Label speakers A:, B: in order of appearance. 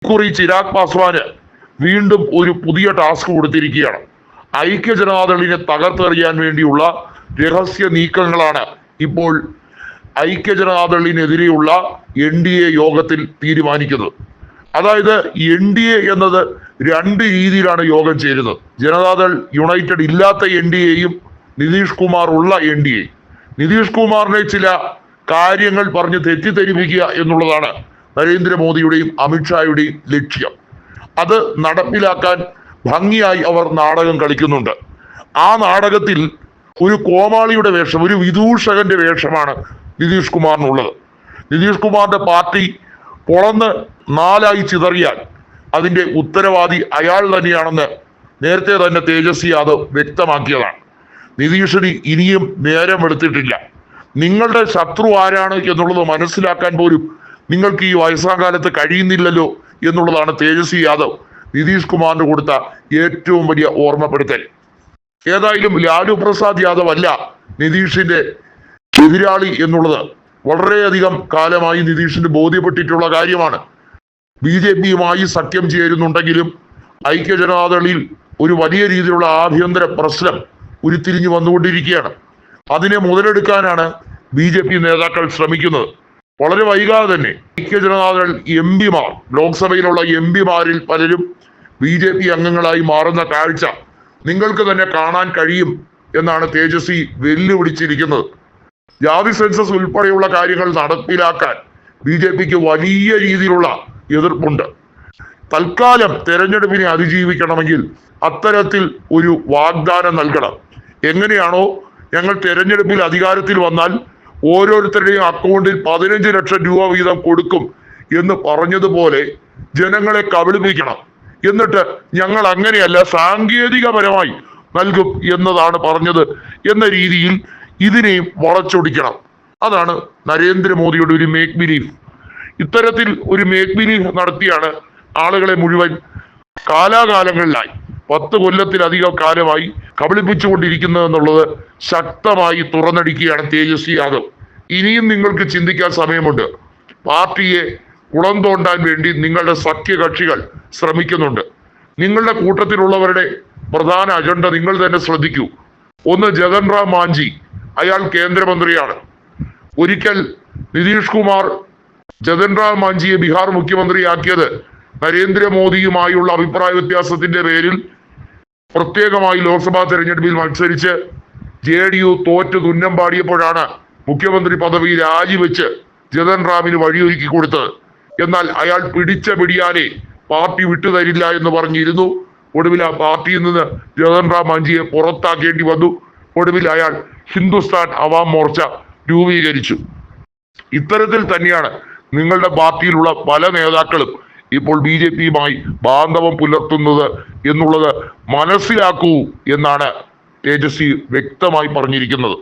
A: ഇക്കുറി ചിരാഗ് പാസ്വാന് വീണ്ടും ഒരു പുതിയ ടാസ്ക് കൊടുത്തിരിക്കുകയാണ്. ഐക്യ ജനതാദളിനെ തകർത്തെറിയാൻ വേണ്ടിയുള്ള രഹസ്യ നീക്കങ്ങളാണ് ഇപ്പോൾ ഐക്യ ജനതാദളിനെതിരെയുള്ള NDA യോഗത്തിൽ തീരുമാനിക്കുന്നത്. അതായത് NDA എന്നത് രണ്ട് രീതിയിലാണ് യോഗം ചേരുന്നത്. ജനതാദൾ യുണൈറ്റഡ് ഇല്ലാത്ത NDAയും നിതീഷ് കുമാർ ഉള്ള NDA. നിതീഷ് കുമാറിനെ ചില കാര്യങ്ങൾ പറഞ്ഞ് തെറ്റിദ്ധരിപ്പിക്കുക എന്നുള്ളതാണ് നരേന്ദ്രമോദിയുടെയും അമിത്ഷായുടെയും ലക്ഷ്യം. അത് നടപ്പിലാക്കാൻ ഭംഗിയായി അവർ നാടകം കളിക്കുന്നുണ്ട്. ആ നാടകത്തിൽ ഒരു കോമാളിയുടെ വേഷം, ഒരു വിദൂഷകന്റെ വേഷമാണ് നിതീഷ് കുമാറിനുള്ളത്. നിതീഷ് കുമാറിന്റെ പാർട്ടി പൊളന്ന് നാലായി ചിതറിയാൽ അതിന്റെ ഉത്തരവാദി അയാൾ തന്നെയാണെന്ന് നേരത്തെ തന്നെ തേജസ്വി യാദവ് വ്യക്തമാക്കിയതാണ്. നിതീഷിന് ഇനിയും നേരം എടുത്തിട്ടില്ല. നിങ്ങളുടെ ശത്രു ആരാണ് എന്നുള്ളത് മനസ്സിലാക്കാൻ പോലും നിങ്ങൾക്ക് ഈ വയസ്സാം കാലത്ത് കഴിയുന്നില്ലല്ലോ എന്നുള്ളതാണ് തേജസ്വി യാദവ് നിതീഷ് കുമാറിന് കൊടുത്ത ഏറ്റവും വലിയ ഓർമ്മപ്പെടുത്തൽ. ഏതായാലും ലാലു പ്രസാദ് യാദവ് അല്ല നിതീഷിന്റെ എതിരാളി എന്നുള്ളത് വളരെയധികം കാലമായി നിതീഷിന് ബോധ്യപ്പെട്ടിട്ടുള്ള കാര്യമാണ്. BJPയുമായി സഖ്യം ചേരുന്നുണ്ടെങ്കിലും ഐക്യ ജനതാദളിൽ ഒരു വലിയ രീതിയിലുള്ള ആഭ്യന്തര പ്രശ്നം ഉരുത്തിരിഞ്ഞു വന്നുകൊണ്ടിരിക്കുകയാണ്. അതിനെ മുതലെടുക്കാനാണ് BJP നേതാക്കൾ ശ്രമിക്കുന്നത്. വളരെ വൈകാതെ തന്നെ ഐക്യ ജനതാദൾ MP മാർ, ലോക്സഭയിലുള്ള MP മാരിൽ പലരും BJP അംഗങ്ങളായി മാറുന്ന കാഴ്ച നിങ്ങൾക്ക് തന്നെ കാണാൻ കഴിയും എന്നാണ് തേജസ്വി വെല്ലുവിളിച്ചിരിക്കുന്നത്. ജാതി സെൻസസ് ഉൾപ്പെടെയുള്ള കാര്യങ്ങൾ നടപ്പിലാക്കാൻ BJPക്ക് വലിയ രീതിയിലുള്ള എതിർപ്പുണ്ട്. തൽക്കാലം തെരഞ്ഞെടുപ്പിനെ അതിജീവിക്കണമെങ്കിൽ അത്തരത്തിൽ ഒരു വാഗ്ദാനം നൽകണം. എങ്ങനെയാണോ ഞങ്ങൾ തെരഞ്ഞെടുപ്പിൽ അധികാരത്തിൽ വന്നാൽ ഓരോരുത്തരുടെയും അക്കൗണ്ടിൽ 15 ലക്ഷം രൂപ വീതം കൊടുക്കും എന്ന് പറഞ്ഞതുപോലെ ജനങ്ങളെ കബളിപ്പിക്കണം. എന്നിട്ട് ഞങ്ങൾ അങ്ങനെയല്ല, സാങ്കേതികപരമായി നൽകും എന്നതാണ് പറഞ്ഞത് എന്ന രീതിയിൽ ഇതിനെയും വളച്ചൊടിക്കണം. അതാണ് നരേന്ദ്രമോദിയുടെ ഒരു മേക്ക് ബിലീഫ്. ഇത്തരത്തിൽ ഒരു മേക്ക് ബിലീഫ് നടത്തിയാണ് ആളുകളെ മുഴുവൻ കാലാകാലങ്ങളിലായി 10 കൊല്ലത്തിലധികം കാലമായി കബളിപ്പിച്ചുകൊണ്ടിരിക്കുന്നത് എന്നുള്ളത് ശക്തമായി തുറന്നടിക്കുകയാണ് തേജസ്വി യാദവ്. ഇനിയും നിങ്ങൾക്ക് ചിന്തിക്കാൻ സമയമുണ്ട്. പാർട്ടിയെ കുളം തോണ്ടാൻ വേണ്ടി നിങ്ങളുടെ സഖ്യകക്ഷികൾ ശ്രമിക്കുന്നുണ്ട്. നിങ്ങളുടെ കൂട്ടത്തിലുള്ളവരുടെ പ്രധാന അജണ്ട നിങ്ങൾ തന്നെ ശ്രദ്ധിക്കൂ. ഒന്ന്, ജഗൻ റാം മാഞ്ചി, അയാൾ കേന്ദ്രമന്ത്രിയാണ്. ഒരിക്കൽ നിതീഷ് കുമാർ ജഗൻ റാം മാഞ്ചിയെ ബീഹാർ മുഖ്യമന്ത്രിയാക്കിയത് നരേന്ദ്രമോദിയുമായുള്ള അഭിപ്രായ വ്യത്യാസത്തിന്റെ പേരിൽ പ്രത്യേകമായി ലോക്സഭാ തെരഞ്ഞെടുപ്പിൽ മത്സരിച്ച് JDU തോറ്റ് തുന്നം പാടിയപ്പോഴാണ് മുഖ്യമന്ത്രി പദവി രാജിവെച്ച് ജഗൻ റാമിന് വഴിയൊരുക്കി കൊടുത്തത്. എന്നാൽ അയാൾ പിടിച്ച പിടിയാലെ പാർട്ടി വിട്ടുതരില്ല എന്ന് പറഞ്ഞിരുന്നു. ഒടുവിൽ ആ പാർട്ടിയിൽ നിന്ന് ജഗൻ റാം മാഞ്ചിയെ പുറത്താക്കേണ്ടി വന്നു. ഒടുവിൽ അയാൾ ഹിന്ദുസ്ഥാൻ അവാം മോർച്ച രൂപീകരിച്ചു. ഇത്തരത്തിൽ തന്നെയാണ് നിങ്ങളുടെ പാർട്ടിയിലുള്ള പല നേതാക്കളും ഇപ്പോൾ BJPയുമായി ബാന്ധവം പുലർത്തുന്നത് എന്നുള്ളത് മനസ്സിലാക്കൂ എന്നാണ് തേജസ്വി വ്യക്തമായി പറഞ്ഞിരിക്കുന്നത്.